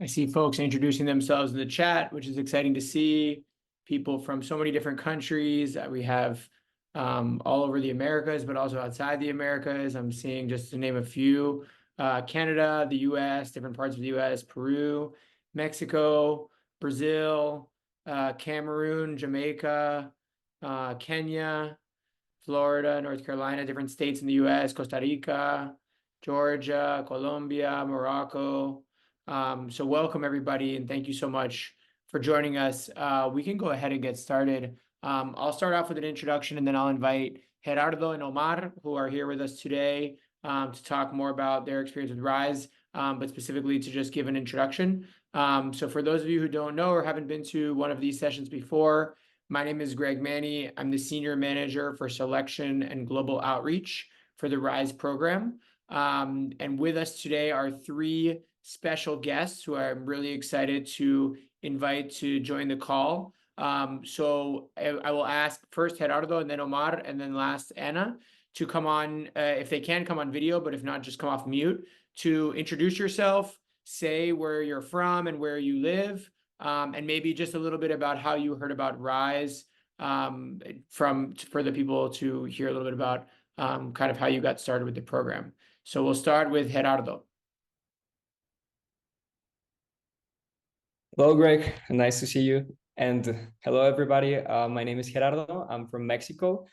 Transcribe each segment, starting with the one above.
I see folks introducing themselves in the chat, which is exciting to see. People from so many different countries. We have all over the Americas, but also outside the Americas. I'm seeing, just to name a few, Canada, the US, different parts of the US, Peru, Mexico, Brazil, Cameroon, Jamaica, Kenya, Florida, North Carolina, different states in the US, Costa Rica, Georgia, Colombia, Morocco. So welcome everybody, and thank you so much for joining us. We can go ahead and get started. I'll start off with an introduction, and then I'll invite Gerardo and Omar, who are here with us today, to talk more about their experience with Rise, but specifically to just give an introduction. So for those of you who don't know or haven't been to one of these sessions before, my name is Greg Manny. I'm the Senior Manager for Selection and Global Outreach for the Rise program. And with us today are three special guests who I'm really excited to invite to join the call. So I will ask first Gerardo, and then Omar, and then last Anna, to come on, if they can come on video, but if not, just come off mute, to introduce yourself, say where you're from and where you live, and maybe just a little bit about how you heard about Rise, for the people to hear a little bit about kind of how you got started with the program. So we'll start with Gerardo. Hello, Greg. Nice to see you. And hello, everybody. My name is Gerardo. I'm from Mexico.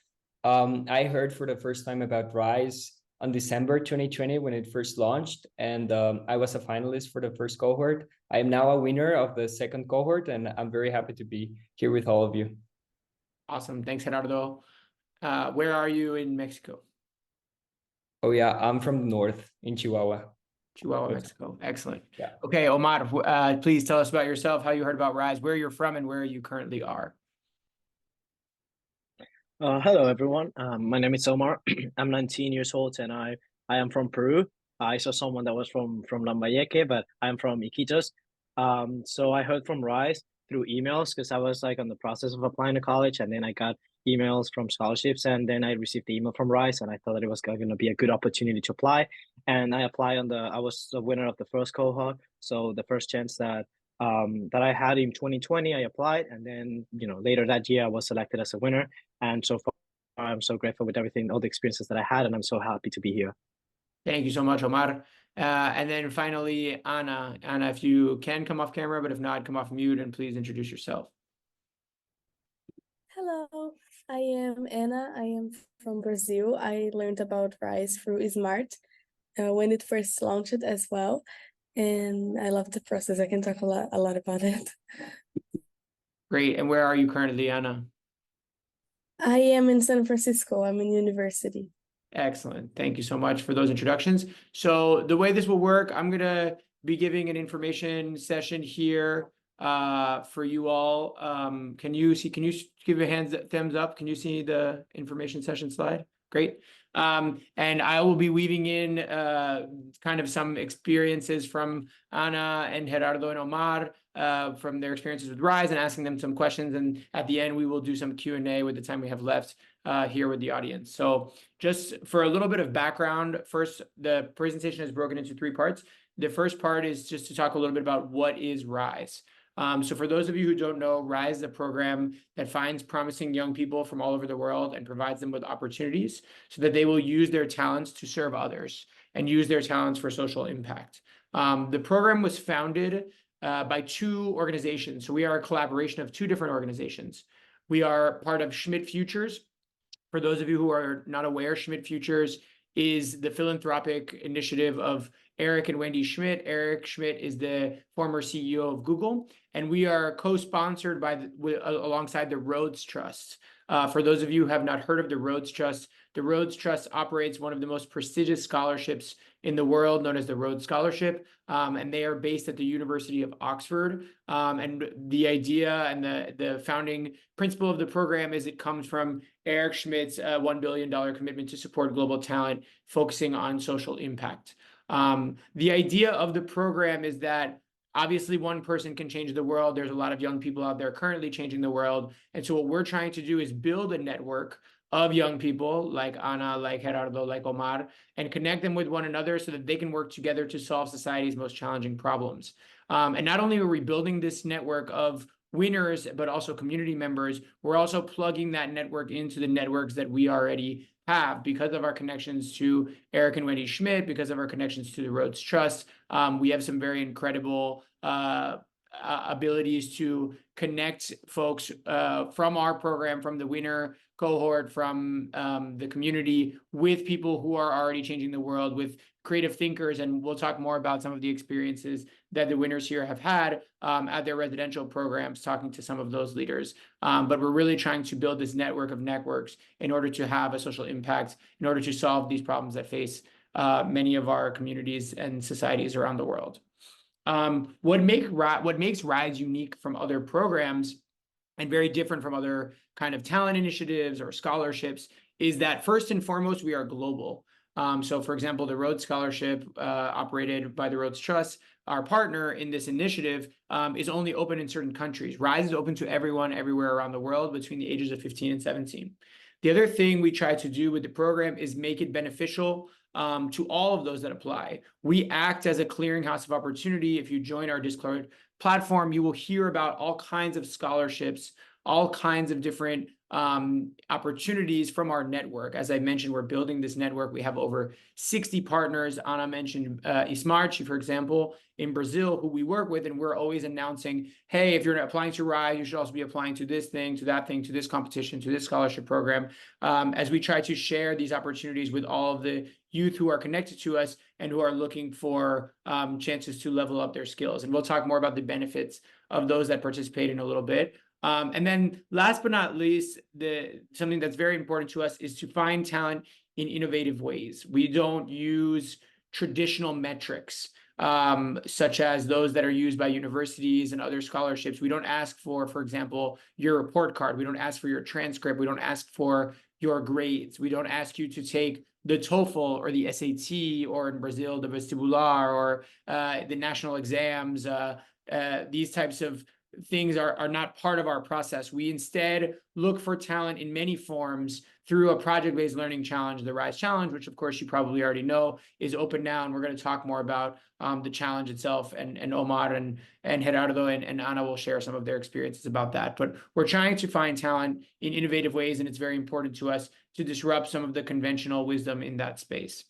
I heard for the first time about Rise on December 2020 when it first launched, and I was a finalist for the first cohort. I am now a winner of the second cohort, and I'm very happy to be here with all of you. Awesome. Thanks, Gerardo. Where are you in Mexico? Oh, yeah. I'm from the north in Chihuahua. Chihuahua, Mexico. Excellent. Yeah. Okay, Omar, please tell us about yourself, how you heard about Rise, where you're from, and where you currently are. Hello, everyone. My name is Omar. I'm 19 years old, and I am from Peru. I saw someone that was from Lambayeque, but I'm from Iquitos. So I heard from Rise through emails because I was like on the process of applying to college, and then I got emails from scholarships, and then I received the email from Rise, and I thought that it was going to be a good opportunity to apply. And I applied I was the winner of the first cohort, so the first chance that I had in 2020, I applied, and then later that year I was selected as a winner. And so far, I'm so grateful with everything, all the experiences that I had, and I'm so happy to be here. Thank you so much, Omar. And then finally, Anna. Anna, if you can come off camera, but if not, come off mute, and please introduce yourself. Hello, I am Anna. I am from Brazil. I learned about Rise through Smart when it first launched as well. And I love the process. I can talk a lot about it. Great. And where are you currently, Anna? I am in San Francisco. I'm in university. Excellent. Thank you so much for those introductions. So the way this will work, I'm going to be giving an information session here for you all. Can you give a thumbs up? Can you see the information session slide? Great. And I will be weaving in kind of some experiences from Ana and Gerardo and Omar from their experiences with Rise, and asking them some questions. And at the end, we will do some Q&A with the time we have left here with the audience. So just for a little bit of background, first, the presentation is broken into three parts. The first part is just to talk a little bit about what is Rise. So for those of you who don't know, Rise is a program that finds promising young people from all over the world and provides them with opportunities so that they will use their talents to serve others and use their talents for social impact. The program was founded by two organizations. So we are a collaboration of two different organizations. We are part of Schmidt Futures. For those of you who are not aware, Schmidt Futures is the philanthropic initiative of Eric and Wendy Schmidt. Eric Schmidt is the former CEO of Google, and we are co-sponsored alongside the Rhodes Trust. For those of you who have not heard of the Rhodes Trust operates one of the most prestigious scholarships in the world, known as the Rhodes Scholarship, and they are based at the University of Oxford. And the idea and the founding principle of the program is it comes from Eric Schmidt's $1 billion commitment to support global talent, focusing on social impact. The idea of the program is that obviously one person can change the world. There's a lot of young people out there currently changing the world. And so what we're trying to do is build a network of young people like Ana, like Gerardo, like Omar, and connect them with one another so that they can work together to solve society's most challenging problems. And not only are we building this network of winners, but also community members, we're also plugging that network into the networks that we already have because of our connections to Eric and Wendy Schmidt, because of our connections to the Rhodes Trust. We have some very incredible abilities to connect folks from our program, from the winner cohort, from the community, with people who are already changing the world, with creative thinkers. And we'll talk more about some of the experiences that the winners here have had at their residential programs, talking to some of those leaders. But we're really trying to build this network of networks in order to have a social impact, in order to solve these problems that face many of our communities and societies around the world. What makes Rise unique from other programs and very different from other kind of talent initiatives or scholarships is that first and foremost, we are global. So for example, the Rhodes Scholarship operated by the Rhodes Trust, our partner in this initiative, is only open in certain countries. Rise is open to everyone everywhere around the world between the ages of 15 and 17. The other thing we try to do with the program is make it beneficial to all of those that apply. We act as a clearinghouse of opportunity. If you join our Discord platform, you will hear about all kinds of scholarships, all kinds of different opportunities from our network. As I mentioned, we're building this network. We have over 60 partners. Ana mentioned Smart, for example, in Brazil, who we work with, and we're always announcing, hey, if you're applying to Rise, you should also be applying to this thing, to that thing, to this competition, to this scholarship program, as we try to share these opportunities with all of the youth who are connected to us and who are looking for chances to level up their skills. And we'll talk more about the benefits of those that participate in a little bit. And then last but not least, something that's very important to us is to find talent in innovative ways. We don't use traditional metrics, such as those that are used by universities and other scholarships. We don't ask for example, your report card. We don't ask for your transcript. We don't ask for your grades. We don't ask you to take the TOEFL or the SAT, or in Brazil, the vestibular, or the national exams. These types of things are not part of our process. We instead look for talent in many forms through a project-based learning challenge, the Rise Challenge, which of course you probably already know is open now. And we're going to talk more about the challenge itself, and Omar and Gerardo and Ana will share some of their experiences about that. But we're trying to find talent in innovative ways, and it's very important to us to disrupt some of the conventional wisdom in that space.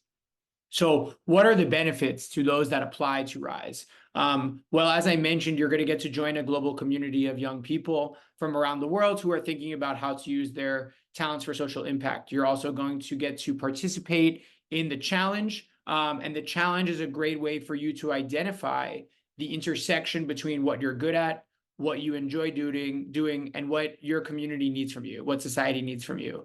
So what are the benefits to those that apply to Rise? Well, as I mentioned, you're going to get to join a global community of young people from around the world who are thinking about how to use their talents for social impact. You're also going to get to participate in the challenge. And the challenge is a great way for you to identify the intersection between what you're good at, what you enjoy doing, and what your community needs from you, what society needs from you,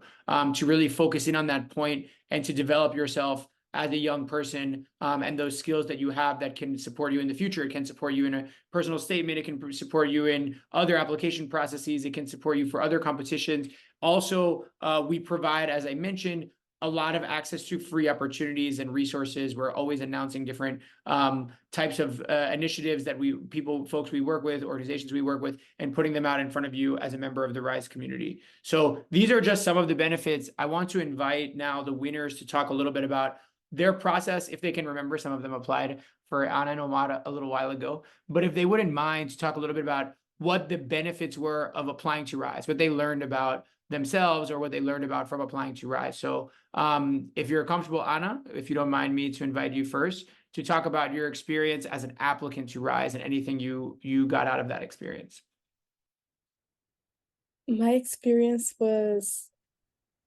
to really focus in on that point and to develop yourself as a young person, and those skills that you have that can support you in the future. It can support you in a personal statement. It can support you in other application processes. It can support you for other competitions. Also, we provide, as I mentioned, a lot of access to free opportunities and resources. We're always announcing different types of initiatives that folks we work with, organizations we work with, and putting them out in front of you as a member of the Rise community. So these are just some of the benefits. I want to invite now the winners to talk a little bit about their process, if they can remember. Some of them applied for Ana and Omar a little while ago. But if they wouldn't mind to talk a little bit about what the benefits were of applying to Rise, what they learned about themselves or what they learned about from applying to Rise. So if you're comfortable, Ana, if you don't mind me to invite you first to talk about your experience as an applicant to Rise and anything you got out of that experience. My experience was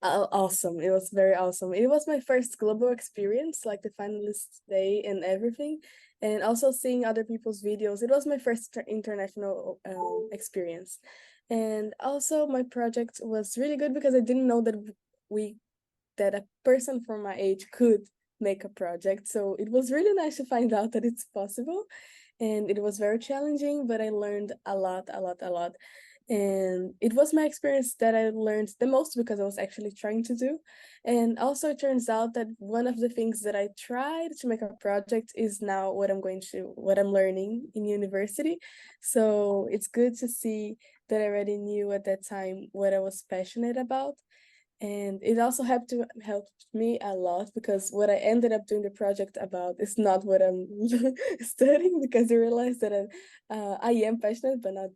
awesome. It was very awesome. It was my first global experience, like the finalist day and everything, and also seeing other people's videos. It was my first international experience. And also my project was really good because I didn't know that a person from my age could make a project. So it was really nice to find out that it's possible. And it was very challenging, but I learned a lot. And it was my experience that I learned the most because I was actually trying to do. And also it turns out that one of the things that I tried to make a project is now what I'm learning in university. So it's good to see that I already knew at that time what I was passionate about. And it also helped me a lot, because what I ended up doing the project about is not what I'm studying, because I realized that I am passionate, but not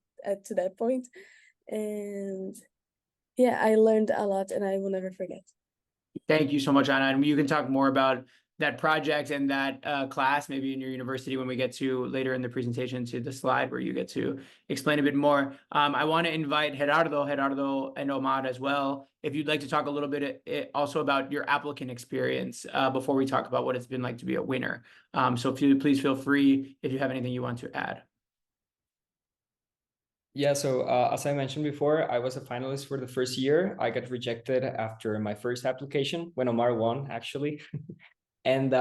to that point. And yeah, I learned a lot, and I will never forget. Thank you so much, Anna. And you can talk more about that project and that class maybe in your university when we get to later in the presentation to the slide where you get to explain a bit more. I want to invite Gerardo and Omar as well. If you'd like to talk a little bit also about your applicant experience before we talk about what it's been like to be a winner. So if you please feel free if you have anything you want to add. Yeah, so as I mentioned before, I was a finalist for the first year. I got rejected after my first application when Omar won, actually. And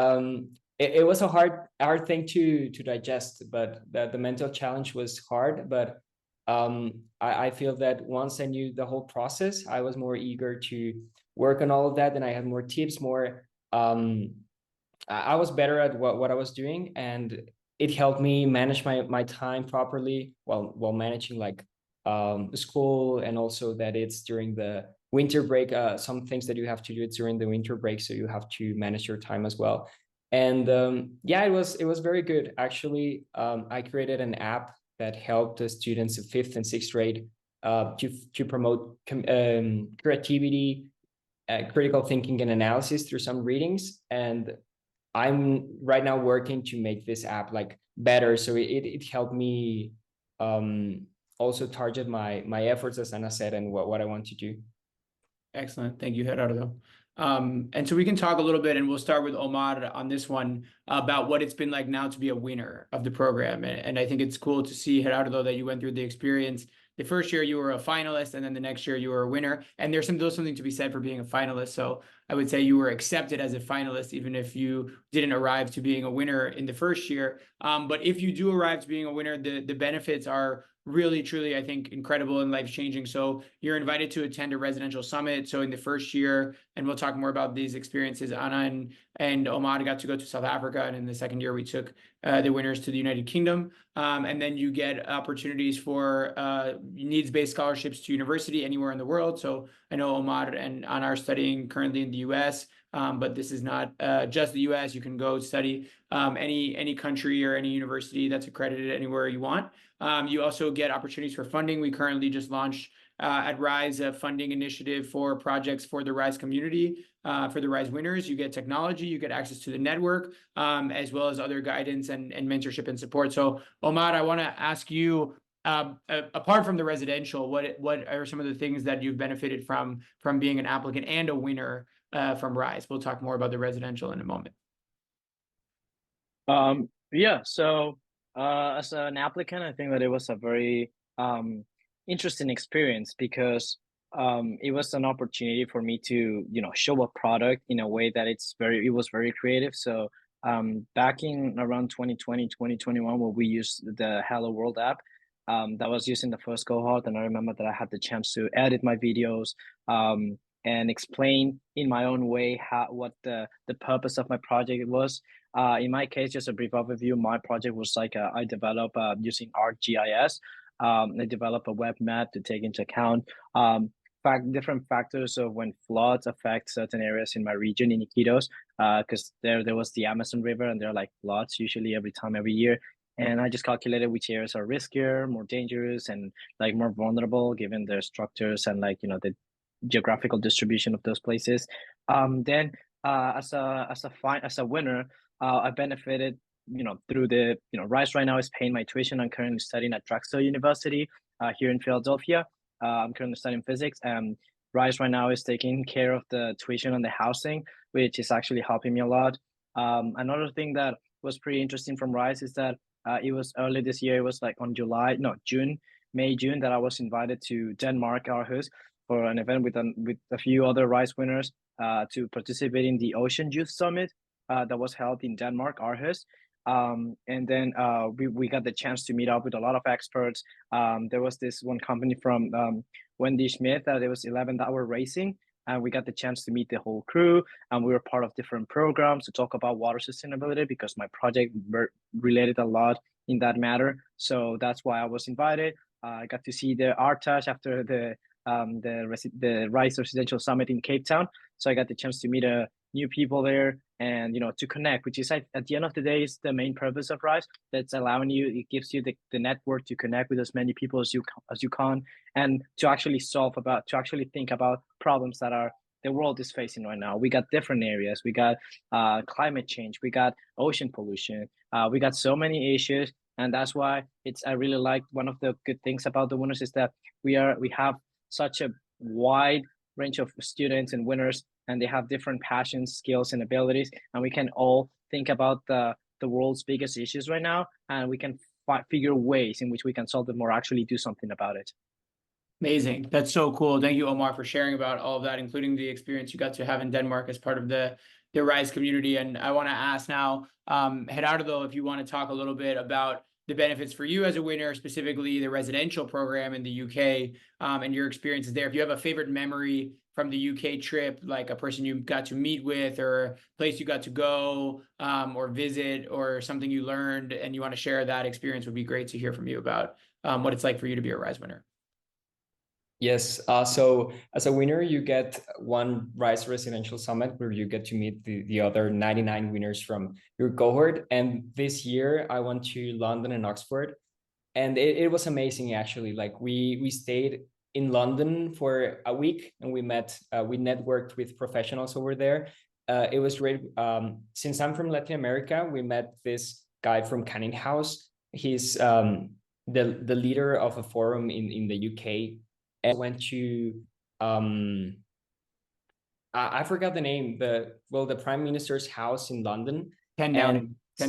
it was a hard thing to digest, but the mental challenge was hard. But I feel that once I knew the whole process, I was more eager to work on all of that, and I had more tips, more I was better at what I was doing, and it helped me manage my time properly while managing like school, and also that it's during the winter break. Some things that you have to do during the winter break, so you have to manage your time as well. And yeah, it was very good actually. I created an app that helped the students of 5th and 6th grade to promote creativity, critical thinking, and analysis through some readings. And I'm right now working to make this app like better, so it helped me also target my efforts, as Anna said, and what I want to do. Excellent. Thank you, Gerardo. And so we can talk a little bit, and we'll start with Omar on this one about what it's been like now to be a winner of the program. And I think it's cool to see, Gerardo, that you went through the experience. The first year you were a finalist, and then the next year you were a winner. And there's something to be said for being a finalist. So I would say you were accepted as a finalist, even if you didn't arrive to being a winner in the first year. But if you do arrive to being a winner, the benefits are really, truly, I think, incredible and life-changing. So you're invited to attend a residential summit. So in the first year, and we'll talk more about these experiences, Anna and Omar got to go to South Africa. And in the second year, we took the winners to the United Kingdom. And then you get opportunities for needs-based scholarships to university anywhere in the world. So I know Omar and Anna are studying currently in the US, but this is not just the US. You can go study any country or any university that's accredited anywhere you want. You also get opportunities for funding. We currently just launched at Rise a funding initiative for projects for the Rise community. For the Rise winners, you get technology, you get access to the network, as well as other guidance and mentorship and support. So Omar, I want to ask you, apart from the residential, what are some of the things that you've benefited from being an applicant and a winner from Rise? We'll talk more about the residential in a moment. Yeah, so as an applicant, I think that it was a very interesting experience, because it was an opportunity for me to, show a product in a way that it was very creative. So back in around 2020, 2021, when we used the Hello World app, that was using the first cohort, and I remember that I had the chance to edit my videos and explain in my own way what the purpose of my project was. In my case, just a brief overview, my project was like I develop using ArcGIS. I develop a web map to take into account different factors of when floods affect certain areas in my region in Iquitos, because there was the Amazon River, and there are like floods usually every year. And I just calculated which areas are riskier, more dangerous, and like more vulnerable given their structures and the geographical distribution of those places. Then as a winner, I benefited, through the, Rice right now is paying my tuition. I'm currently studying at Drexel University here in Philadelphia. I'm currently studying physics, and Rice right now is taking care of the tuition and the housing, which is actually helping me a lot. Another thing that was pretty interesting from Rice is that it was early this year. It was like on May, June, that I was invited to Denmark, Aarhus, for an event with a few other Rice winners to participate in the Ocean Youth Summit that was held in Denmark, Aarhus. And then we got the chance to meet up with a lot of experts. There was this one company from Wendy Schmidt that it was 11-hour racing, and we got the chance to meet the whole crew, and we were part of different programs to talk about water sustainability, because my project related a lot in that matter. So that's why I was invited. I got to see the art touch after the the Rise Residential Summit in Cape Town. So I got the chance to meet new people there, and to connect, which is at the end of the day is the main purpose of Rise. That's allowing you, it gives you the network to connect with as many people as you can, and to actually think about problems that the world is facing right now. We got different areas. We got climate change. We got ocean pollution. We got so many issues, and that's why I really like, one of the good things about the winners is that we have such a wide range of students and winners, and they have different passions, skills, and abilities, and we can all think about the world's biggest issues right now, and we can figure ways in which we can solve them or actually do something about it. Amazing. That's so cool. Thank you, Omar, for sharing about all of that, including the experience you got to have in Denmark as part of the Rise community. And I want to ask now, Gerardo, if you want to talk a little bit about the benefits for you as a winner, specifically the residential program in the UK, and your experiences there. If you have a favorite memory from the UK trip, like a person you got to meet with, or a place you got to go, or visit, or something you learned, and you want to share that experience, would be great to hear from you about what it's like for you to be a Rise winner. Yes. So as a winner, you get one Rise Residential Summit where you get to meet the other 99 winners from your cohort. And this year I went to London and Oxford, and it was amazing, actually. Like we stayed in London for a week, and we networked with professionals over there. It was great. Since I'm from Latin America, we met this guy from Canning House. He's the leader of a forum in the UK. And went to I forgot the name, the Prime Minister's house in London. 10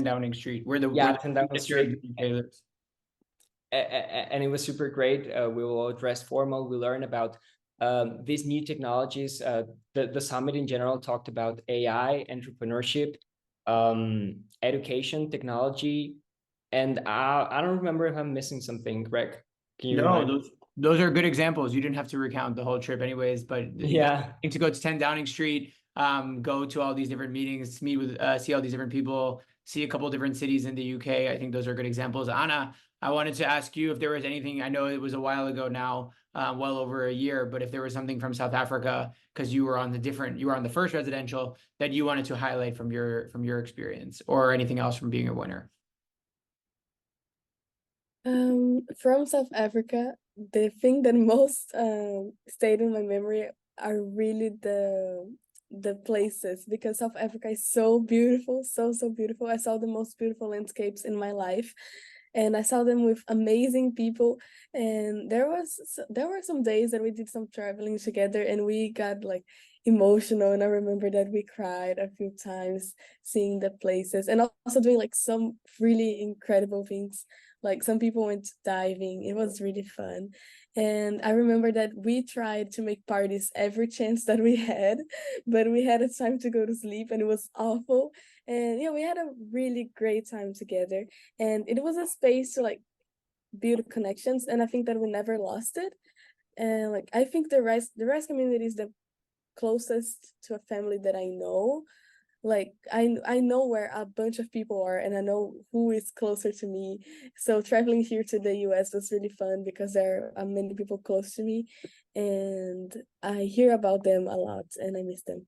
Downing Street, where the 10 Downing Street lives. And it was super great. We were all dressed formal. We learned about these new technologies. The summit in general talked about AI, entrepreneurship, education, technology, and I don't remember if I'm missing something, Greg. Can you remind me? Those are good examples. You didn't have to recount the whole trip anyways, but yeah, to go to 10 Downing Street, go to all these different meetings, meet with, see all these different people, see a couple of different cities in the UK. I think those are good examples. Anna, I wanted to ask you if there was anything, I know it was a while ago now, well over a year, but if there was something from South Africa, because you were on the first residential, that you wanted to highlight from your experience, or anything else from being a winner. From South Africa, the thing that most stayed in my memory are really the places, because South Africa is so beautiful, so beautiful. I saw the most beautiful landscapes in my life, and I saw them with amazing people. And there were some days that we did some traveling together, and we got like emotional, and I remember that we cried a few times seeing the places, and also doing like some really incredible things. Like some people went diving. It was really fun. And I remember that we tried to make parties every chance that we had, but we had a time to go to sleep, and it was awful. And yeah, we had a really great time together, and it was a space to like build connections, and I think that we never lost it. And like I think the Rise community is the closest to a family that I know. Like I know where a bunch of people are, and I know who is closer to me. So traveling here to the US was really fun because there are many people close to me, and I hear about them a lot, and I miss them.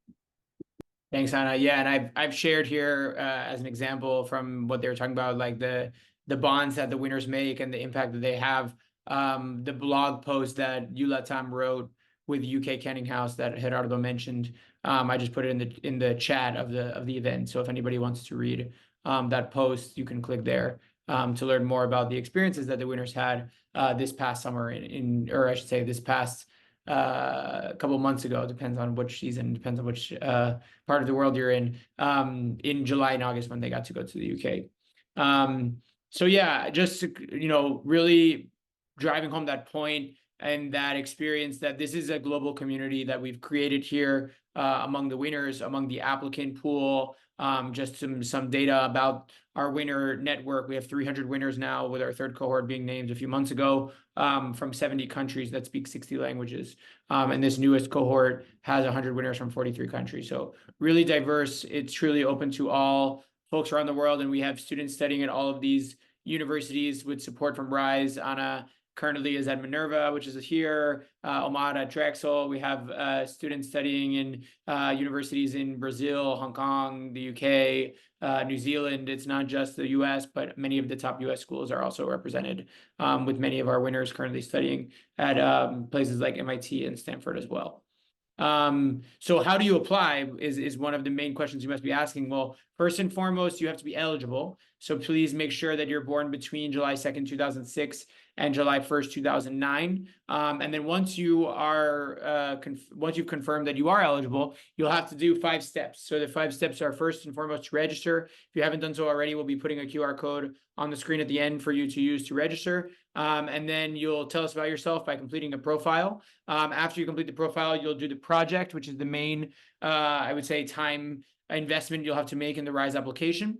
Thanks, Anna. Yeah, and I've shared here as an example from what they were talking about, like the bonds that the winners make and the impact that they have. The blog post that Yulatam wrote with UK Canning House that Gerardo mentioned. I just put it in the chat of the event. So if anybody wants to read that post, you can click there to learn more about the experiences that the winners had this past summer or I should say this past couple months ago. Depends on which season, depends on which part of the world you're in July and August when they got to go to the UK. So yeah, just really driving home that point and that experience that this is a global community that we've created here among the winners, among the applicant pool. Just some data about our winner network. We have 300 winners now, with our third cohort being named a few months ago, from 70 countries that speak 60 languages. And this newest cohort has 100 winners from 43 countries. So really diverse. It's truly open to all folks around the world. And we have students studying at all of these universities with support from Rise. Anna currently is at Minerva, which is here, Omar at Drexel. We have students studying in universities in Brazil, Hong Kong, the UK, New Zealand. It's not just the US, but many of the top US schools are also represented, with many of our winners currently studying at places like MIT and Stanford as well. So how do you apply is one of the main questions you must be asking. Well, first and foremost, you have to be eligible. So please make sure that you're born between July 2nd, 2006 and July 1st, 2009. And then once you are, once you've confirmed that you are eligible, you'll have to do 5 steps. So the 5 steps are first and foremost to register. If you haven't done so already, we'll be putting a QR code on the screen at the end for you to use to register. And then you'll tell us about yourself by completing a profile. After you complete the profile, you'll do the project, which is the main, I would say, time investment you'll have to make in the RISE application.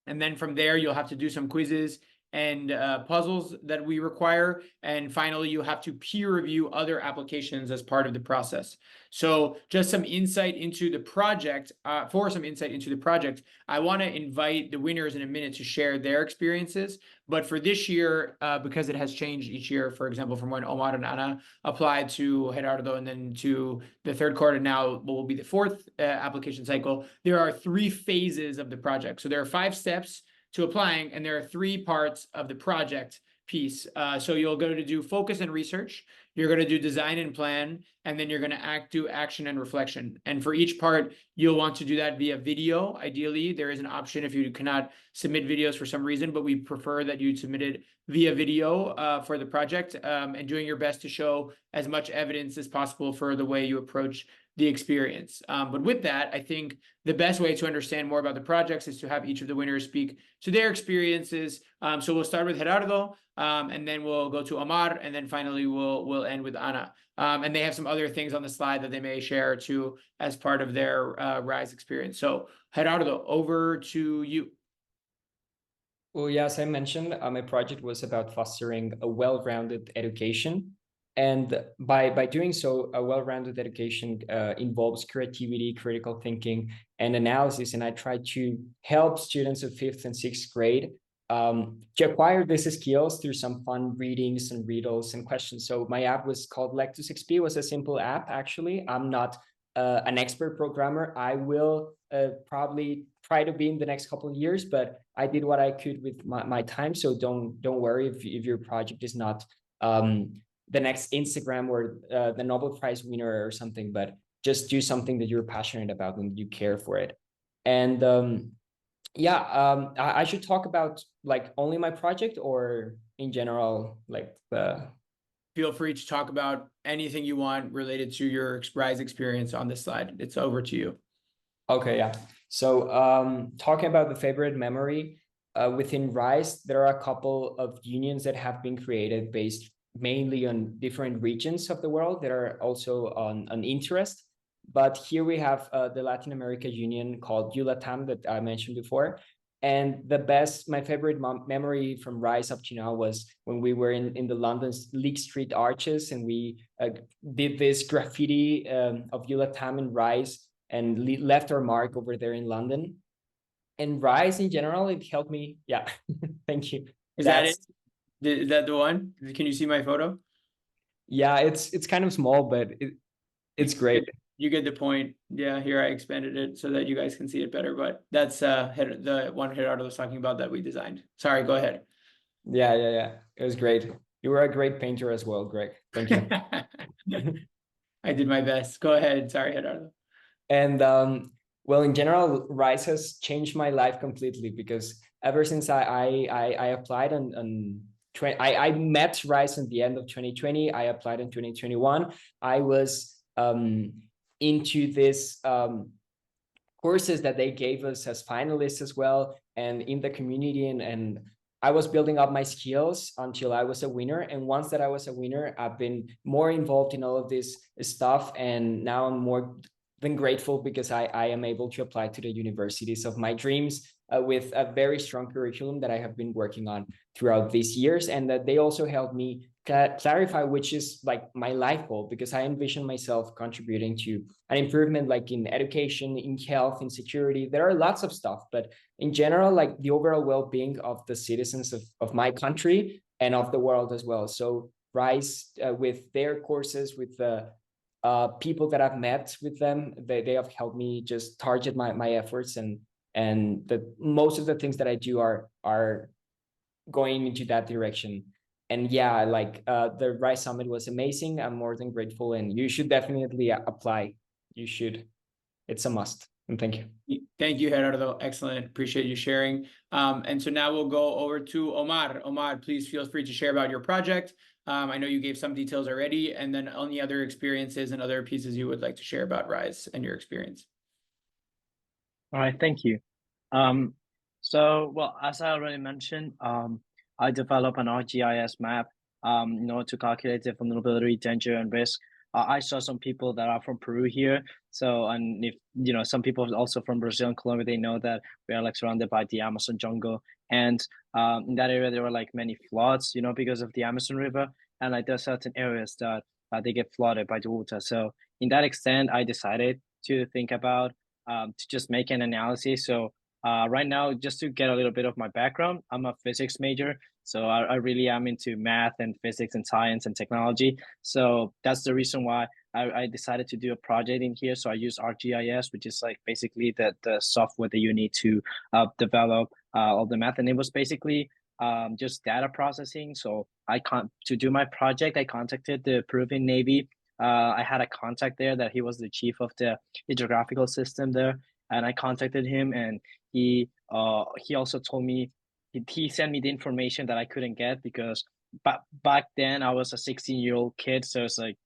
And then from there, you'll have to do some quizzes and puzzles that we require. And finally, you have to peer review other applications as part of the process. So just some insight into the project, I want to invite the winners in a minute to share their experiences. But for this year, because it has changed each year, for example, from when Omar and Ana applied to Gerardo and then to the third quarter, now what will be the 4th application cycle, there are 3 phases of the project. So there are 5 steps to applying, and there are 3 parts of the project piece. So you'll go to do focus and research, you're going to do design and plan, and then you're going to do action and reflection. And for each part, you'll want to do that via video. Ideally, there is an option if you cannot submit videos for some reason, but we prefer that you submit it via video for the project, and doing your best to show as much evidence as possible for the way you approach the experience. But with that, I think the best way to understand more about the projects is to have each of the winners speak to their experiences. So we'll start with Gerardo, and then we'll go to Omar, and then finally we'll end with Ana. And they have some other things on the slide that they may share too as part of their RISE experience. So Gerardo, over to you. Well, yeah, as I mentioned, my project was about fostering a well-rounded education. And by doing so, a well-rounded education involves creativity, critical thinking, and analysis. And I try to help students of 5th and 6th grade to acquire these skills through some fun readings and riddles and questions. So my app was called Lectus XP. It was a simple app, actually. I'm not an expert programmer. I will probably try to be in the next couple of years, but I did what I could with my time. So don't worry if your project is not the next Instagram or the Nobel Prize winner or something, but just do something that you're passionate about and you care for it. And I should talk about like only my project or in general, like the... Feel free to talk about anything you want related to your RISE experience on this slide. It's over to you. Okay, yeah. So talking about the favorite memory, within RISE, there are a couple of unions that have been created based mainly on different regions of the world that are also on interest. But here we have the Latin America Union called ULATAM that I mentioned before. And my favorite memory from RISE up to now was when we were in the London Leake Street Arches, and we did this graffiti of ULATAM and RISE and left our mark over there in London. And RISE in general, it helped me. Yeah, thank you. Is that it? Is that the one? Can you see my photo? Yeah, it's kind of small, but it's great. You get the point. Yeah, here I expanded it so that you guys can see it better, but that's the one Gerardo was talking about that we designed. Sorry, go ahead. Yeah. It was great. You were a great painter as well, Greg. Thank you. I did my best. Go ahead. Sorry, Gerardo. And well, in general, RISE has changed my life completely, because ever since I applied I met RISE at the end of 2020. I applied in 2021. I was into this courses that they gave us as finalists as well, and in the community, and I was building up my skills until I was a winner. And once that I was a winner, I've been more involved in all of this stuff, and now I'm more than grateful because I am able to apply to the universities of my dreams with a very strong curriculum that I have been working on throughout these years, and that they also helped me clarify which is like my life goal, because I envision myself contributing to an improvement like in education, in health, in security. There are lots of stuff, but in general, like the overall well-being of the citizens of my country and of the world as well. So Rise, with their courses, with the people that I've met with them, they have helped me just target my efforts, and the most of the things that I do are going into that direction. And yeah, like the Rise Summit was amazing. I'm more than grateful, and you should definitely apply. You should. It's a must. And thank you. Thank you, Gerardo. Excellent. Appreciate you sharing. And so now we'll go over to Omar. Omar, please feel free to share about your project. I know you gave some details already, and then any other experiences and other pieces you would like to share about Rise and your experience. All right, thank you. Well, as I already mentioned, I developed an ArcGIS map, to calculate the vulnerability, danger, and risk. I saw some people that are from Peru here. So, and if, some people also from Brazil and Colombia, they know that we are like surrounded by the Amazon jungle. And in that area, there were like many floods, because of the Amazon River. And like there are certain areas that they get flooded by the water. So in that extent, I decided to think about to just make an analysis. So right now, just to get a little bit of my background, I'm a physics major. So I really am into math and physics and science and technology. So that's the reason why I decided to do a project in here. So I use ArcGIS, which is like basically the software that you need to develop all the math. And it was basically just data processing. So to do my project, I contacted the Peruvian Navy. I had a contact there that he was the chief of the hydrographical system there, and I contacted him, and he also told me he sent me the information that I couldn't get because back then I was a 16-year-old kid, so it's like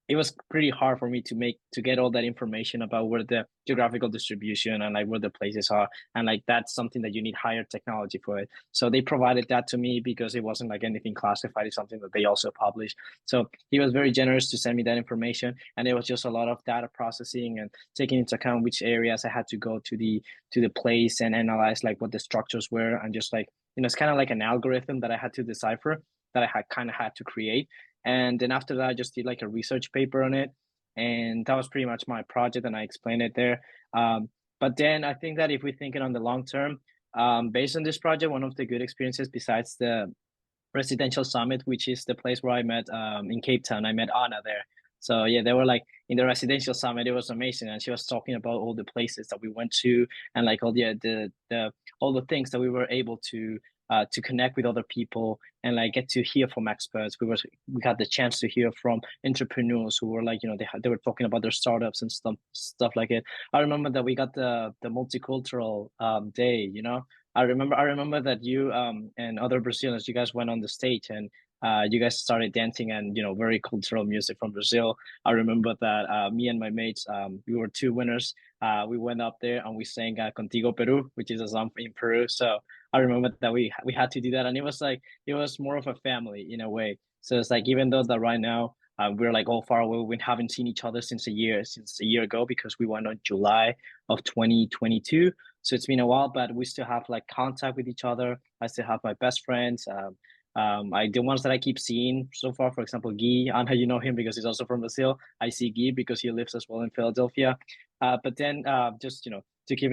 it was pretty hard for me to get all that information about where the geographical distribution and like where the places are, and like that's something that you need higher technology for it. So they provided that to me because it wasn't like anything classified. It's something that they also published. So he was very generous to send me that information, and it was just a lot of data processing and taking into account which areas I had to go to the place and analyze like what the structures were, and just like it's kind of like an algorithm that I had to decipher, that I had to create. And then after that, I just did like a research paper on it. And that was pretty much my project, and I explained it there. But then I think that if we think it on the long term, based on this project, one of the good experiences besides the residential summit, which is the place where I met in Cape Town, I met Anna there. So yeah, they were like in the residential summit. It was amazing, and she was talking about all the places that we went to, and like all the things that we were able to connect with other people and like get to hear from experts. We got the chance to hear from entrepreneurs who were like, they were talking about their startups and stuff like it. I remember that we got the multicultural day. I remember that you and other Brazilians, you guys went on the stage and you guys started dancing and very cultural music from Brazil. I remember that me and my mates, we were two winners. We went up there and we sang Contigo Peru, which is a song in Peru. So I remember that we had to do that, and it was more of a family in a way. So it's like, even though that right now we're like all far away, we haven't seen each other since a year ago, because we went on July of 2022. So it's been a while, but we still have like contact with each other. I still have my best friends. The ones that I keep seeing so far, for example, Guy, Anna, you know him because he's also from Brazil. I see Guy because he lives as well in Philadelphia. But then just to keep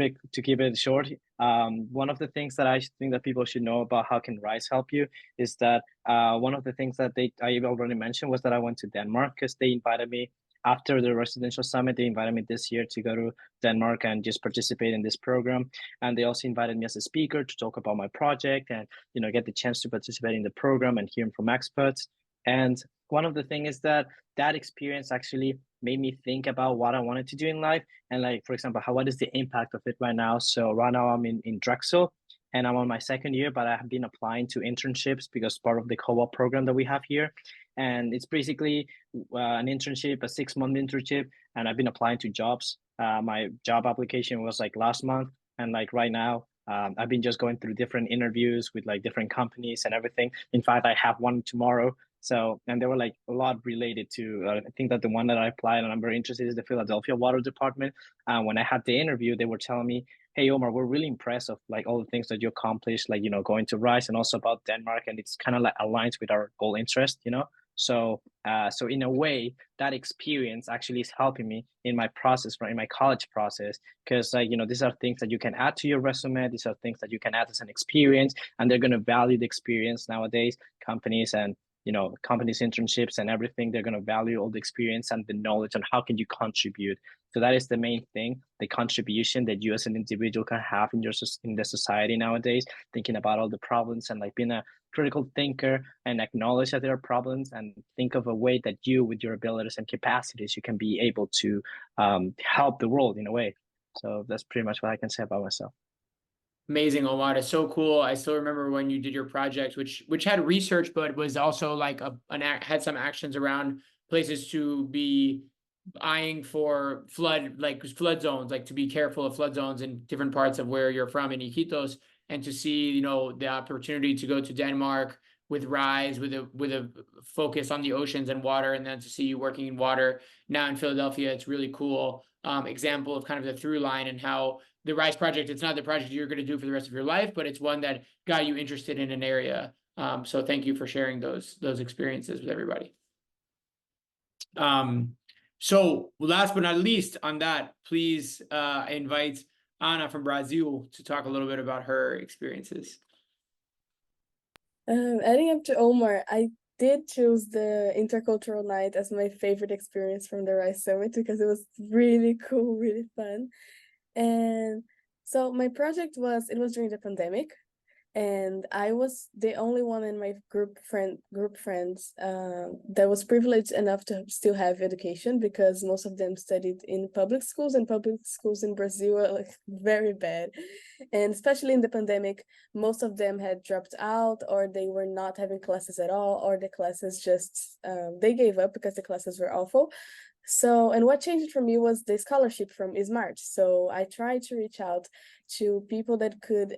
it short, one of the things that I think that people should know about how can Rise help you is that one of the things that I already mentioned was that I went to Denmark, because they invited me after the residential summit. They invited me this year to go to Denmark and just participate in this program. And they also invited me as a speaker to talk about my project and, get the chance to participate in the program and hear from experts. And one of the things is that experience actually made me think about what I wanted to do in life. And like, for example, what is the impact of it right now? So right now I'm in Drexel and I'm on my second year, but I have been applying to internships because part of the co-op program that we have here. And it's basically an internship, a 6-month internship. And I've been applying to jobs. My job application was like last month. And like right now, I've been just going through different interviews with like different companies and everything. In fact, I have one tomorrow. So, and they were like a lot related to, I think that the one that I applied and I'm very interested is the Philadelphia Water Department. When I had the interview, they were telling me, hey, Omar, we're really impressed of like all the things that you accomplished, like, going to Rise, and also about Denmark. And it's kind of like aligns with our goal interest, So, so in a way, that experience actually is helping me in my process, in my college process, because these are things that you can add to your resume. These are things that you can add as an experience, and they're going to value the experience nowadays. Companies and companies internships and everything, they're going to value all the experience and the knowledge and how can you contribute. So that is the main thing, the contribution that you as an individual can have in the society nowadays, thinking about all the problems and like being a critical thinker and acknowledge that there are problems and think of a way that you, with your abilities and capacities, you can be able to help the world in a way. So that's pretty much what I can say about myself. Amazing, Omar. It's so cool. I still remember when you did your project, which had research, but was also like had some actions around places to be eyeing for flood zones, like to be careful of flood zones in different parts of where you're from in Iquitos, and to see, the opportunity to go to Denmark with Rise, with a focus on the oceans and water, and then to see you working in water now in Philadelphia. It's really cool example of kind of the through line and how the Rise project, it's not the project you're going to do for the rest of your life, but it's one that got you interested in an area. So thank you for sharing those experiences with everybody. So last but not least on that, please invite Ana from Brazil to talk a little bit about her experiences. Adding up to Omar, I did choose the intercultural night as my favorite experience from the Rise Summit because it was really cool, really fun. And so my project was during the pandemic, and I was the only one in my group friends that was privileged enough to still have education, because most of them studied in public schools, and public schools in Brazil are like very bad. And especially in the pandemic, most of them had dropped out, or they were not having classes at all, or the classes just they gave up because the classes were awful. So, and what changed for me was the scholarship from Smart. So I tried to reach out to people that could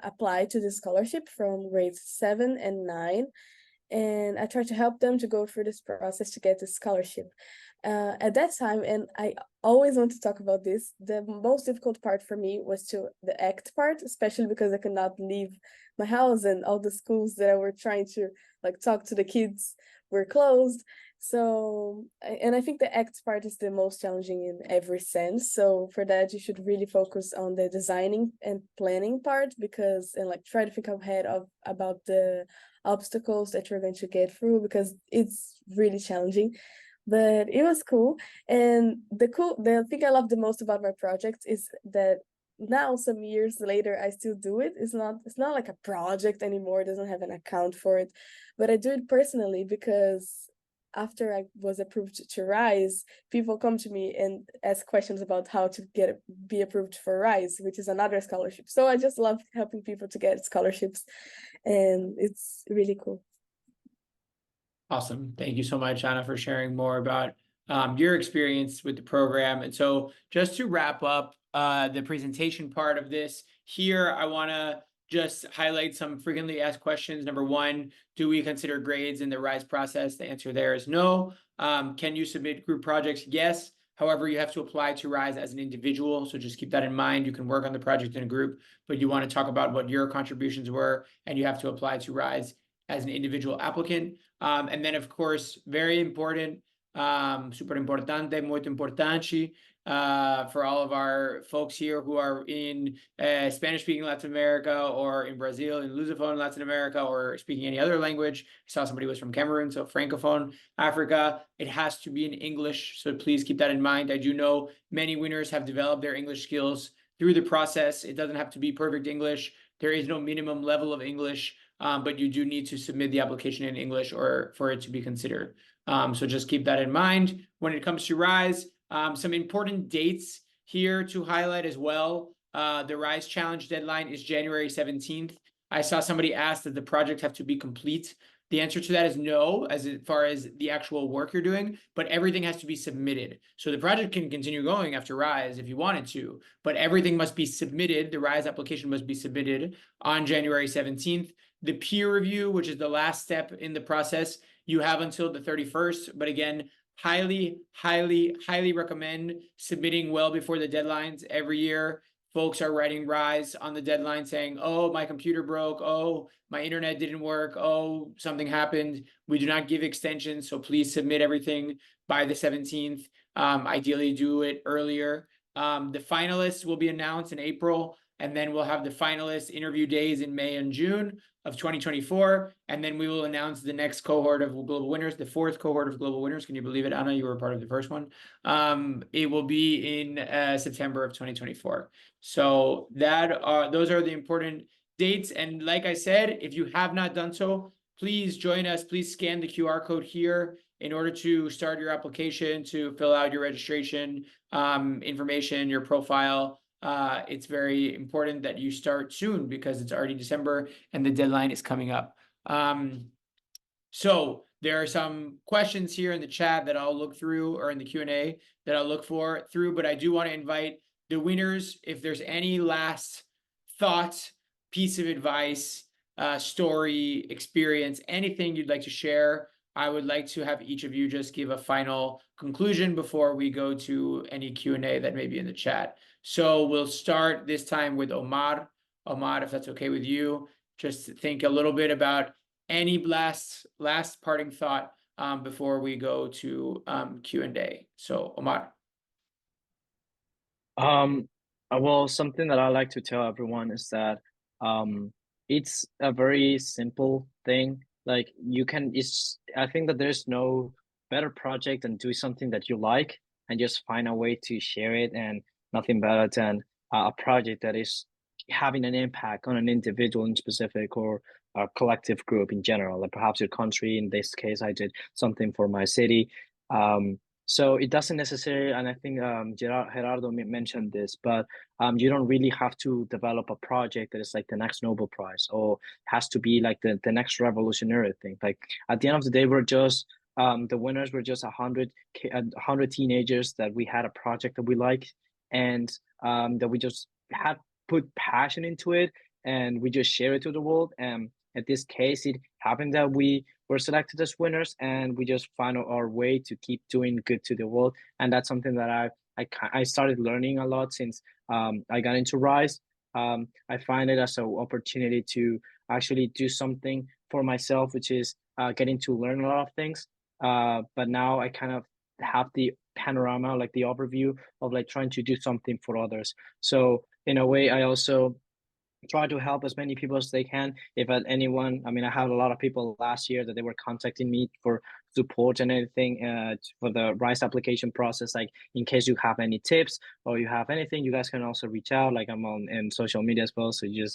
apply to the scholarship from grades 7 and 9. And I tried to help them to go through this process to get the scholarship. At that time, and I always want to talk about this, the most difficult part for me was the ACT part, especially because I could not leave my house, and all the schools that I were trying to like talk to the kids were closed. So, and I think the ACT part is the most challenging in every sense. So for that, you should really focus on the designing and planning part, and like try to think ahead about the obstacles that you're going to get through, because it's really challenging. But it was cool. And the thing I love the most about my project is that now, some years later, I still do it. It's not like a project anymore. It doesn't have an account for it, but I do it personally because after I was approved to Rise, people come to me and ask questions about how to be approved for Rise, which is another scholarship. So I just love helping people to get scholarships, and it's really cool. Awesome. Thank you so much, Ana, for sharing more about your experience with the program. And so just to wrap up the presentation part of this here, I want to just highlight some frequently asked questions. Number one, do we consider grades in the Rise process? The answer there is no. Can you submit group projects? Yes. However, you have to apply to Rise as an individual. So just keep that in mind. You can work on the project in a group, but you want to talk about what your contributions were, and you have to apply to Rise as an individual applicant. And then, of course, very important, super importante, muito importante, for all of our folks here who are in Spanish-speaking Latin America, or in Brazil, in Lusophone Latin America, or speaking any other language. I saw somebody was from Cameroon, so Francophone Africa. It has to be in English, so please keep that in mind. I do know many winners have developed their English skills through the process. It doesn't have to be perfect English. There is no minimum level of English. But you do need to submit the application in English or for it to be considered. So just keep that in mind. When it comes to Rise, some important dates here to highlight as well. The Rise Challenge deadline is January 17th. I saw somebody ask that the project have to be complete. The answer to that is no, as far as the actual work you're doing, but everything has to be submitted. So the project can continue going after Rise if you wanted to, but everything must be submitted. The Rise application must be submitted on January 17th. The peer review, which is the last step in the process, you have until the 31st. But again, highly, highly, highly recommend submitting well before the deadlines every year. folks are writing Rise on the deadline saying, oh, my computer broke. Oh, my internet didn't work. Oh, something happened. We do not give extensions. So please submit everything by the 17th. Ideally do it earlier. The finalists will be announced in April, and then we'll have the finalist interview days in May and June of 2024. And then we will announce the next cohort of global winners, the 4th cohort of global winners. Can you believe it, Anna? You were part of the first one. It will be in September of 2024. So those are the important dates. And like I said, if you have not done so, please join us. Please scan the QR code here in order to start your application, to fill out your registration information, your profile. It's very important that you start soon because it's already December and the deadline is coming up. So there are some questions here in the chat that I'll look through, or in the Q&A that I'll look through, but I do want to invite the winners, if there's any last thought, piece of advice, story, experience, anything you'd like to share, I would like to have each of you just give a final conclusion before we go to any Q&A that may be in the chat. So we'll start this time with Omar. Omar, if that's okay with you, just think a little bit about any last parting thought before we go to Q&A. So Omar. Well, something that I like to tell everyone is that it's a very simple thing. Like I think that there's no better project than do something that you like and just find a way to share it, and nothing better than a project that is having an impact on an individual in specific, or a collective group in general, like perhaps your country. In this case, I did something for my city. So it doesn't necessarily, and I think Gerardo mentioned this, but you don't really have to develop a project that is like the next Nobel Prize, or has to be like the next revolutionary thing. Like at the end of the day, we're just the winners were just 100 teenagers that we had a project that we liked, and that we just had put passion into it, and we just share it to the world. And in this case, it happened that we were selected as winners, and we just found our way to keep doing good to the world. And that's something that I started learning a lot since I got into Rise. I find it as an opportunity to actually do something for myself, which is getting to learn a lot of things. But now I kind of have the panorama, like the overview of like trying to do something for others. So in a way, I also try to help as many people as they can. If at anyone, I mean, I had a lot of people last year that they were contacting me for support and anything for the Rise application process. Like in case you have any tips or you have anything, you guys can also reach out. Like I'm on in social media as well, so you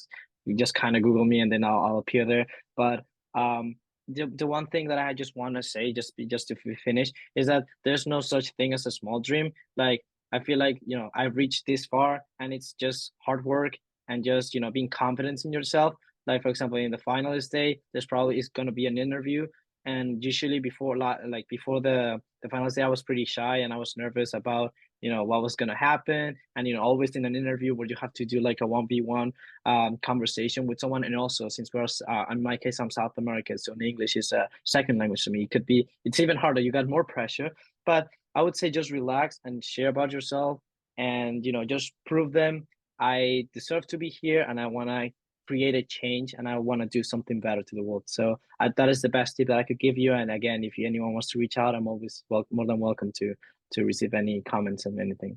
just kind of Google me and then I'll appear there. But the one thing that I just want to say, just to finish, is that there's no such thing as a small dream. Like I feel like, I've reached this far, and it's just hard work and just, being confident in yourself. Like, for example, in the finalist day, there's probably is going to be an interview. And usually before the finalist day, I was pretty shy and I was nervous about, what was going to happen. And, always in an interview where you have to do like a 1v1 conversation with someone. And also, since we're, in my case, I'm South American, so English is a second language to me. It's even harder. You got more pressure. But I would say just relax and share about yourself, and, just prove them I deserve to be here, and I want to create a change, and I want to do something better to the world. So that is the best tip that I could give you. And again, if anyone wants to reach out, I'm always more than welcome to receive any comments and anything.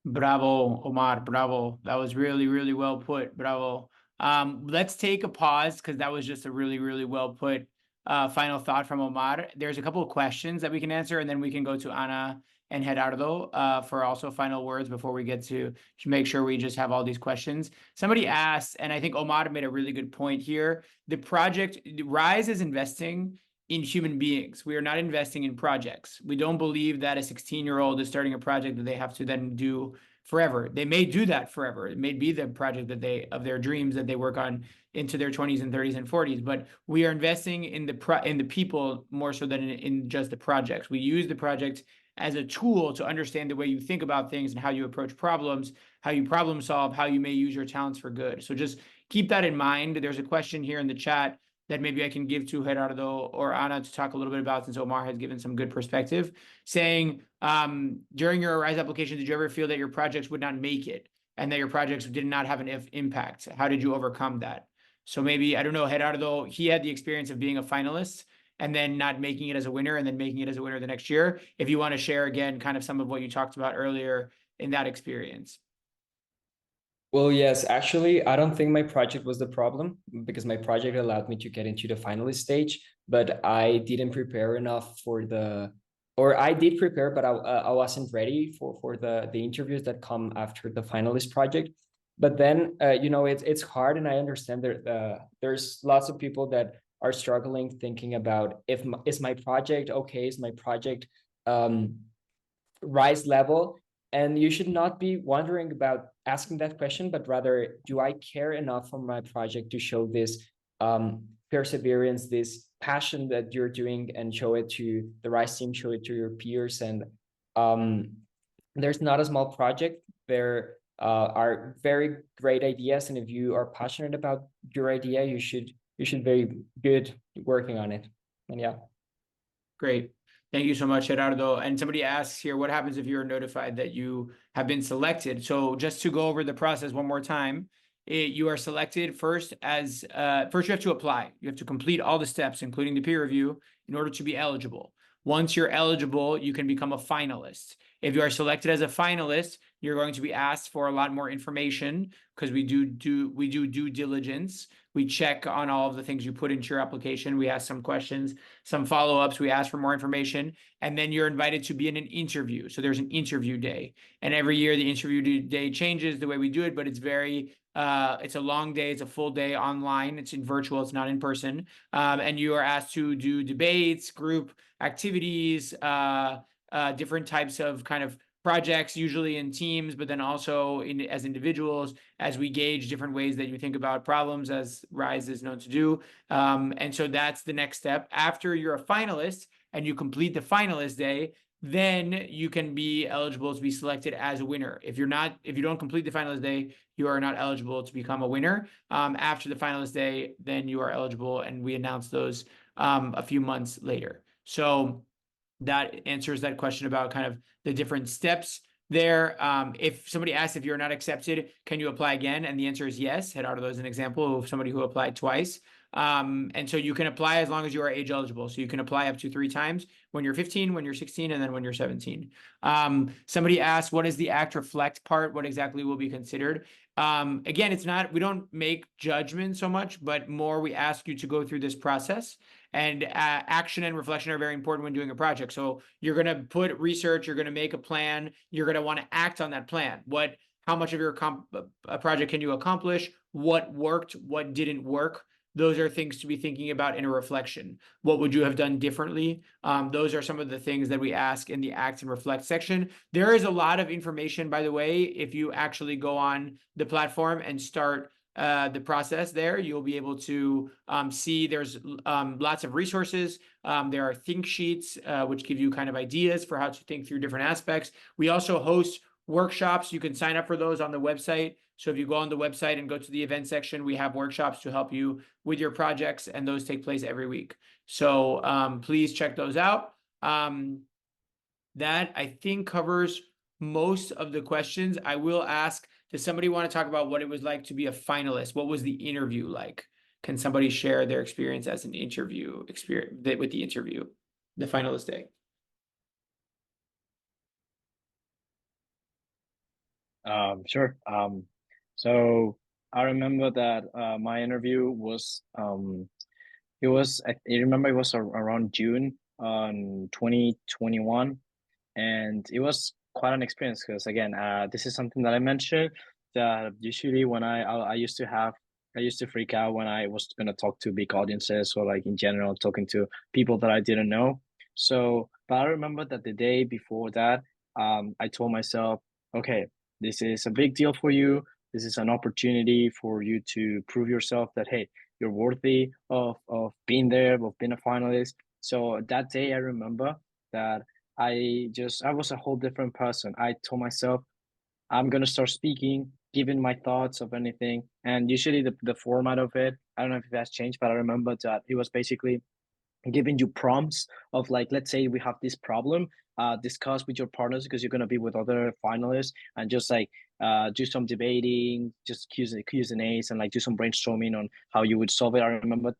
Bravo, Omar. Bravo. That was really, really well put. Bravo. Let's take a pause, because that was just a really, really well put final thought from Omar. There's a couple of questions that we can answer, and then we can go to Ana and Gerardo for also final words before we get to make sure we just have all these questions. Somebody asked, and I think Omar made a really good point here, the project, Rise is investing in human beings. We are not investing in projects. We don't believe that a 16-year-old is starting a project that they have to then do forever. They may do that forever. It may be the project of their dreams that they work on into their 20s and 30s and 40s. But we are investing in the people more so than in just the projects. We use the project as a tool to understand the way you think about things and how you approach problems, how you problem solve, how you may use your talents for good. So just keep that in mind. There's a question here in the chat that maybe I can give to Gerardo or Ana to talk a little bit about, since Omar has given some good perspective, saying, during your Rise application, did you ever feel that your projects would not make it and that your projects did not have an impact? How did you overcome that? So maybe, I don't know, Gerardo, he had the experience of being a finalist and then not making it as a winner and then making it as a winner the next year. If you want to share again, kind of some of what you talked about earlier in that experience. Well, yes, actually, I don't think my project was the problem because my project allowed me to get into the finalist stage, but I didn't prepare enough for or I did prepare, but I wasn't ready for the interviews that come after the finalist project. But then, it's hard, and I understand that there's lots of people that are struggling thinking about is my project okay? Is my project rise level? And you should not be wondering about asking that question, but rather, do I care enough for my project to show this perseverance, this passion that you're doing, and show it to the Rise team, show it to your peers? And there's not a small project. There are very great ideas, and if you are passionate about your idea, you should very good working on it. And yeah. Great. Thank you so much, Gerardo. And somebody asks here, what happens if you're notified that you have been selected? So just to go over the process one more time, you are selected first first you have to apply. You have to complete all the steps, including the peer review, in order to be eligible. Once you're eligible, you can become a finalist. If you are selected as a finalist, you're going to be asked for a lot more information because we do due diligence. We check on all of the things you put into your application. We ask some questions, some follow-ups. We ask for more information, and then you're invited to be in an interview. So there's an interview day, and every year the interview day changes the way we do it, but it's it's a long day. It's a full day online. It's in virtual. It's not in person. And you are asked to do debates, group activities, different types of kind of projects, usually in teams, but then also as individuals, as we gauge different ways that you think about problems, as Rise is known to do. And so that's the next step. After you're a finalist and you complete the finalist day, then you can be eligible to be selected as a winner. If you don't complete the finalist day, you are not eligible to become a winner. After the finalist day, then you are eligible, and we announce those a few months later. So that answers that question about kind of the different steps there. If somebody asks if you're not accepted, can you apply again? And the answer is yes. Gerardo is an example of somebody who applied twice. And so you can apply as long as you are age eligible. So you can apply up to 3 times, when you're 15, when you're 16, and then when you're 17. Somebody asked, what is the act reflect part? What exactly will be considered? Again, we don't make judgment so much, but more we ask you to go through this process. And action and reflection are very important when doing a project. So you're going to put research, you're going to make a plan, you're going to want to act on that plan. How much of your project can you accomplish? What worked? What didn't work? Those are things to be thinking about in a reflection. What would you have done differently? Those are some of the things that we ask in the act and reflect section. There is a lot of information, by the way. If you actually go on the platform and start the process there, you'll be able to see there's lots of resources. There are think sheets, which give you kind of ideas for how to think through different aspects. We also host workshops. You can sign up for those on the website. So if you go on the website and go to the event section, we have workshops to help you with your projects, and those take place every week. So please check those out. That, I think, covers most of the questions. I will ask, does somebody want to talk about what it was like to be a finalist? What was the interview like? Can somebody share their experience as an interview with the interview, the finalist day? Sure. So I remember that my interview was it was I remember it was around June on 2021, and it was quite an experience because again, this is something that I mentioned that usually when I used to freak out when I was gonna talk to big audiences, or like in general talking to people that I didn't know. So, but I remember that the day before that, I told myself, okay, this is a big deal for you. This is an opportunity for you to prove yourself that, hey, you're worthy of being there, of being a finalist. So that day I remember that I was a whole different person. I told myself, I'm gonna start speaking, giving my thoughts of anything. And usually the format of it, I don't know if that's changed, but I remember that it was basically giving you prompts of, like, let's say we have this problem. discuss with your partners, because you're going to be with other finalists, and just like do some debating, just Q's and A's, and like do some brainstorming on how you would solve it. I remember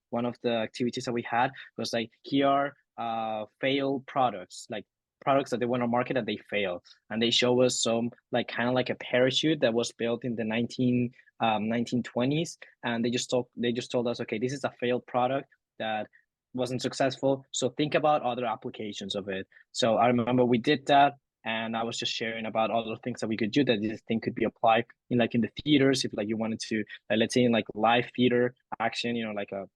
one of the activities that we had was like, here are failed products, like products that they went on market and they failed, and they show us some like kind of like a parachute that was built in the 1920s, and they just told us, okay, this is a failed product that wasn't successful, so think about other applications of it. So I remember we did that, and I was just sharing about other things that we could do that this thing could be applied in, like in the theaters, if like you wanted to, let's say in like live theater action, like a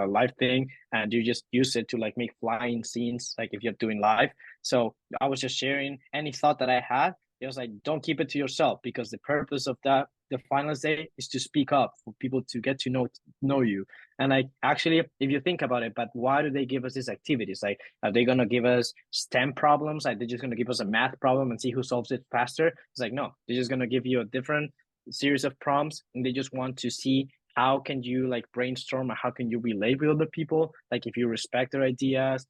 live thing, and you just use it to like make flying scenes, like if you're doing live. So I was just sharing any thought that I had. It was like, don't keep it to yourself, because the purpose of that, the finals day, is to speak up, for people to get to know you. And like, actually, if you think about it, but why do they give us these activities? Like, are they going to give us STEM problems? Like, they're just going to give us a math problem and see who solves it faster? It's like, no, they're just going to give you a different series of prompts, and they just want to see how can you like brainstorm, or how can you relate with other people? Like, if you respect their ideas,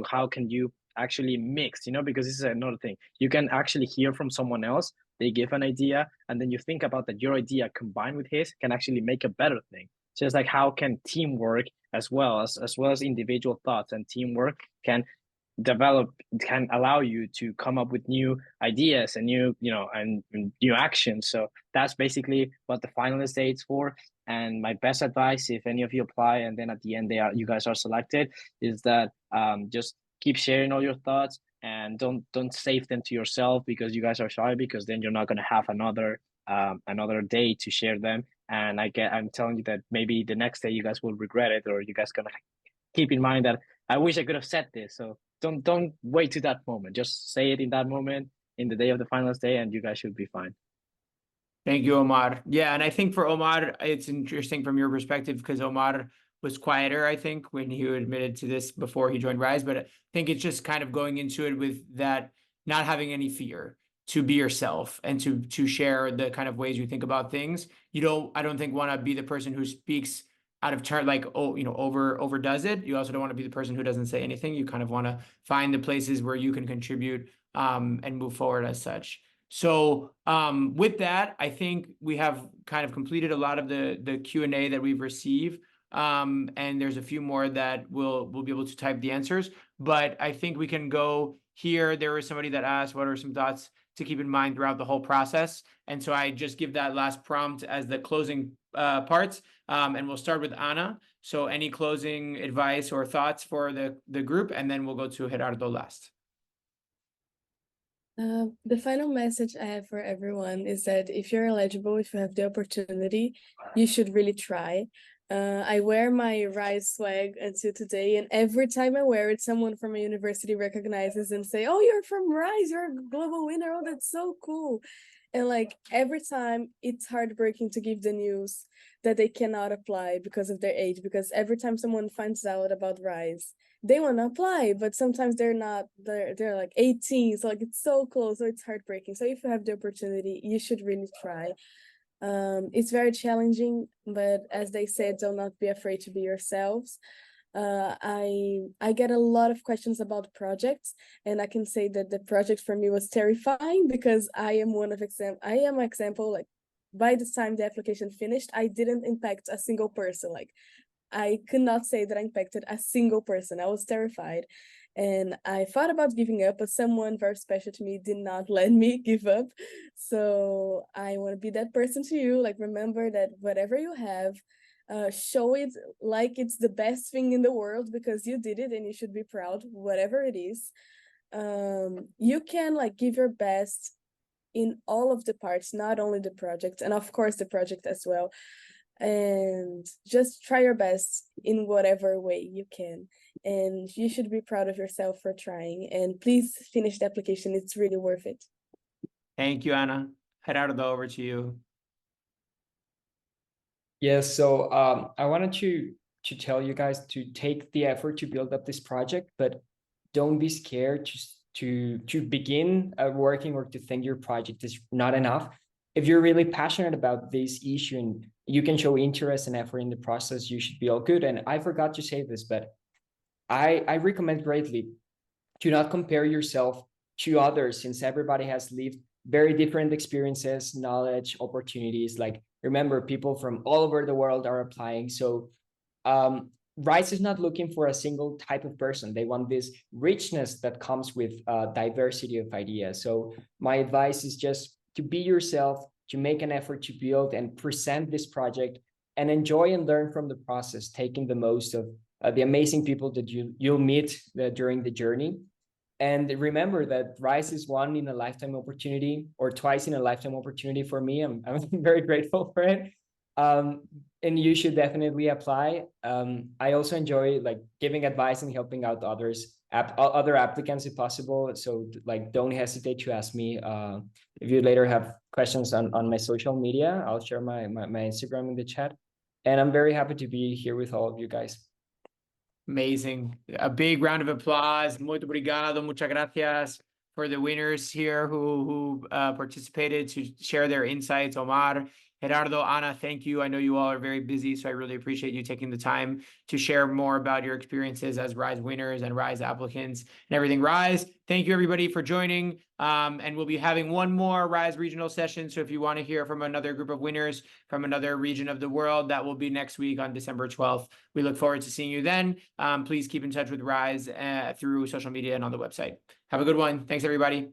how can you actually mix, because this is another thing. You can actually hear from someone else. They give an idea, and then you think about that your idea combined with his can actually make a better thing. So it's like, how can teamwork, as well as individual thoughts and teamwork, can allow you to come up with new ideas and new new actions. So that's basically what the finalist day is for. And my best advice, if any of you apply and then at the end you guys are selected, is that just keep sharing all your thoughts, and don't save them to yourself because you guys are shy, because then you're not going to have another day to share them. And I'm telling you that maybe the next day you guys will regret it, or you guys gonna keep in mind that I wish I could have said this. So don't wait to that moment. Just say it in that moment, in the day of the finals day, and you guys should be fine. Thank you, Omar. Yeah, and I think for Omar, it's interesting from your perspective, because Omar was quieter, I think, when he admitted to this before he joined Rise. But I think it's just kind of going into it with that, not having any fear, to be yourself and to share the kind of ways you think about things. I don't think want to be the person who speaks out of turn, like, overdoes it. You also don't want to be the person who doesn't say anything. You kind of want to find the places where you can contribute and move forward as such. So with that, I think we have kind of completed a lot of the Q&A that we've received. And there's a few more that we'll be able to type the answers. But I think we can go here. There was somebody that asked, what are some thoughts to keep in mind throughout the whole process? And so I just give that last prompt as the closing parts. And we'll start with Anna. So any closing advice or thoughts for the group, and then we'll go to Gerardo last. The final message I have for everyone is that if you're eligible, if you have the opportunity, you should really try. I wear my Rise swag until today, and every time I wear it, someone from a university recognizes and say, "Oh, you're from Rise, you're a global winner. Oh, that's so cool." And like every time, it's heartbreaking to give the news that they cannot apply because of their age, because every time someone finds out about Rise, they want to apply, but sometimes they're not, they're like 18, so like it's so close, so it's heartbreaking. So if you have the opportunity, you should really try. It's very challenging, but as they said, do not be afraid to be yourselves. I get a lot of questions about projects, and I can say that the project for me was terrifying, because I am an example, like by the time the application finished, I didn't impact a single person. Like I could not say that I impacted a single person. I was terrified. And I thought about giving up, but someone very special to me did not let me give up. So I want to be that person to you. Like, remember that whatever you have, show it like it's the best thing in the world, because you did it and you should be proud, whatever it is. You can like give your best in all of the parts, not only the project, and of course the project as well. And just try your best in whatever way you can, and you should be proud of yourself for trying. And please finish the application, it's really worth it. Thank you, Anna. Gerardo, over to you. Yes, so I wanted to tell you guys to take the effort to build up this project, but don't be scared to begin working, or to think your project is not enough. If you're really passionate about this issue and you can show interest and effort in the process, you should be all good. And I forgot to say this, but I recommend greatly, Do not compare yourself to others, since everybody has lived very different experiences, knowledge, opportunities. Like, remember, people from all over the world are applying. So Rise is not looking for a single type of person. They want this richness that comes with diversity of ideas. So my advice is just to be yourself, to make an effort to build and present this project, and enjoy and learn from the process, taking the most of the amazing people that you'll meet during the journey. And remember that Rise is one in a lifetime opportunity, or twice in a lifetime opportunity for me. I'm very grateful for it. And you should definitely apply. I also enjoy like giving advice and helping out others, other applicants if possible. So like, don't hesitate to ask me. If you later have questions on my social media, I'll share my Instagram in the chat. And I'm very happy to be here with all of you guys. Amazing. A big round of applause. Muito obrigado. Muchas gracias for the winners here who participated to share their insights. Omar, Gerardo, Ana, thank you. I know you all are very busy, so I really appreciate you taking the time to share more about your experiences as Rise winners and Rise applicants and everything Rise. Thank you, everybody, for joining. And we'll be having one more Rise regional session. So if you want to hear from another group of winners from another region of the world, that will be next week on December 12th. We look forward to seeing you then. Please keep in touch with Rise through social media and on the website. Have a good one. Thanks, everybody.